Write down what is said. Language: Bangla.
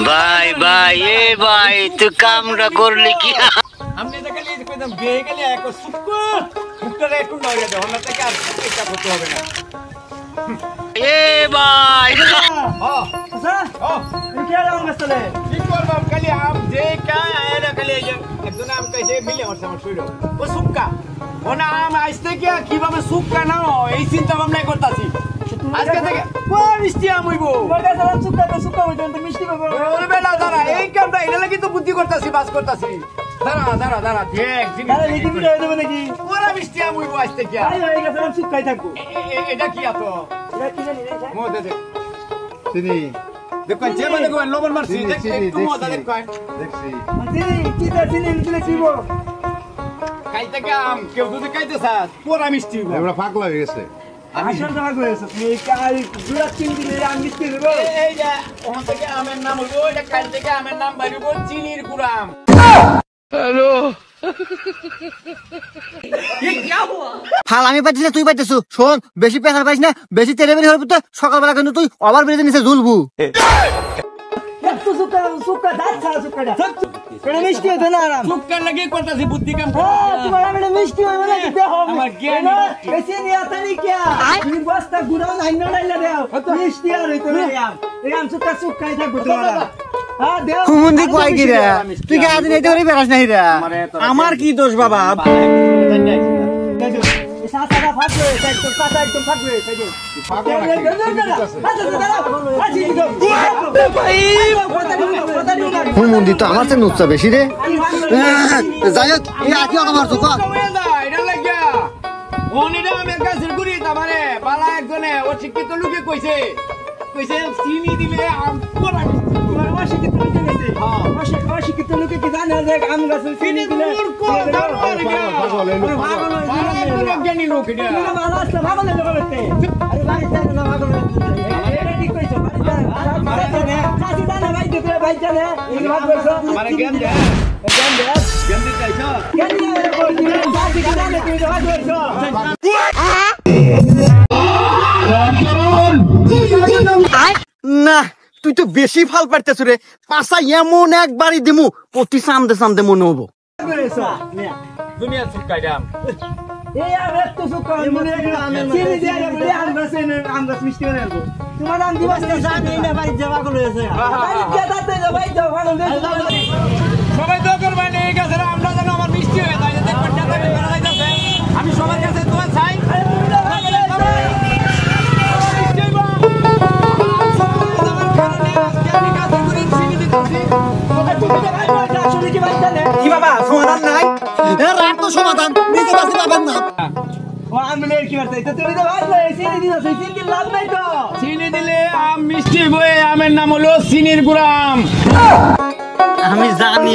ভাই ভাই এ ভাই তুই কামটা করলি কি हमने तो कल एकदम बेगले आया को सुक्को मुक्ता रे टुंडा हो गया हमने तो क्या क्या फोटो হবে না এ ভাই हां अच्छा हां क्या नाम गसले ठीक बोल बाप कल आप जे क्या आया ना कल একজন নাম কইছে মিলে আমার সামনে শুইরো ও সুক্কা ও নাম আইছে কি কিভাবে সুক্কা না এই চিন্তা ভাবনা করতাছি আজকে থেকে কোন মিষ্টি আমইবো বড় দাদা সুক্কা হইতো তো মিষ্টি পাবো ওরে বেলা দাঁড়া এই কামটা এটা লাগি তো বুদ্ধি করতাছি বাস করতাছি দাঁড়া দেখ জিনিস আরে লিখি ভিডিও দেব নাকি ওরা মিষ্টি আমইবো আজকে কি আই হয়ে গেছে আমি সুক্কাই থাকবো এটা কি আতো এটা কি জানি রে মো দে চিনি দেখুন যে মানে কোন লবণ মারছি দেখ একটু মজা দেখুন দেখছি চিনি কি দা চিনি নিলে কিবো খাইতে কাম কেউ দুধ খাইতে সাস পুরা মিষ্টি হইবো এবারে পাগলা হয়ে গেছে আসল জায়গা কইছে তুমি কাই দুরা চিনি দিলে আমি মিষ্টি দেব এই যে ওখান থেকে আমের নাম হইবো এটা কাল থেকে আমের নাম বাইরবো চিনির গুড়াম हेलो ये क्या हुआ ফাল আমি পাইছি না তুই পাইতেছু শোন বেশি পেছার পাইছ না বেশি তেলেবেরি হইব তো সকালবেলা কিন্তু তুই ওভার ব্রিজে নিচে ঝুলবু একটু সুক্কা দাঁত ছাড়া সুক্কাটা এটা মিষ্টি হতো না আরাম সুক্কার লাগি করতাছি বুদ্ধি কাম তোমার এটা মিষ্টি হইব না কি দেখো আমার জ্ঞান এসে নি আতানি কি তুমি বস্তা গুড়া নাই নাইলা দাও মিষ্টি আর হইতো না এরাম সুক্কাই থাকবো তোমার হ্যাঁ দেও হুমুন্দি কই কি রে তুই কি আজ নেইতে পারি বেরাস নাই রে আমার কি দোষ বাবা সাসাটা ফাটবে একদম সাসা একদম ফাটবে হুমুন্দি তো আমার চেয়ে নুচ্ছা বেশি রে যাই হোক এই আজকে আমার চোখ এটা লাগিয়া ওনিটা আমার কাছে ঘুরি তামারে বালা একজনে ও শিক্ষিত লোকে কইছে চিনি দিলে আম পুরা তোমার অশিক্ষিত লোকে কইছে হ্যাঁ অশিক্ষিত লোকে কি জানে যে আম গাছে চিনি দিলে জ্ঞানী লোক এটা ভালো আসলে ভালো লাগে বলতে আরে ভাই জানে না ভালো এটা ঠিক কইছো ভাই জানে কাছে জানে ভাই জানে এই ভাগ কইছো আমারে জ্ঞান দে চাইছো জ্ঞান দে বলছি কাছে জানে তুই ভাগ কইছো না তুই তো বেশি ফাল পারতেছ রে পাশা এমন একবারই দিমু প্রতি সামদে মনে হবো দুনিয়া সুক্কাই দাম এই আর একটু সুক্কা মনে চিনি দিয়ে বলে আমরা মিষ্টি বানাবো তোমার নাম দিবাস না জানি না ভাই জবা গুলো আছে ভাই কে দাতে ভাই তো ভালো সবাই তো করবেন এই কাছে আমরা যেন আমার মিষ্টি হয়ে যায় দেখবেন না আমি করা যাইতাছে আমি সবার কাছে দোয়া চাই কি বাবা সমাধান নাই রাত তো সমাধান নিজে কাছে পাবেন না ও আমলে কি করতে তো তুমি তো ভালো চিনি দিনা চিনি লাভ নাই তো চিনি দিলে আম মিষ্টি বই আমের নাম হলো চিনির গুড়াম আমি জানি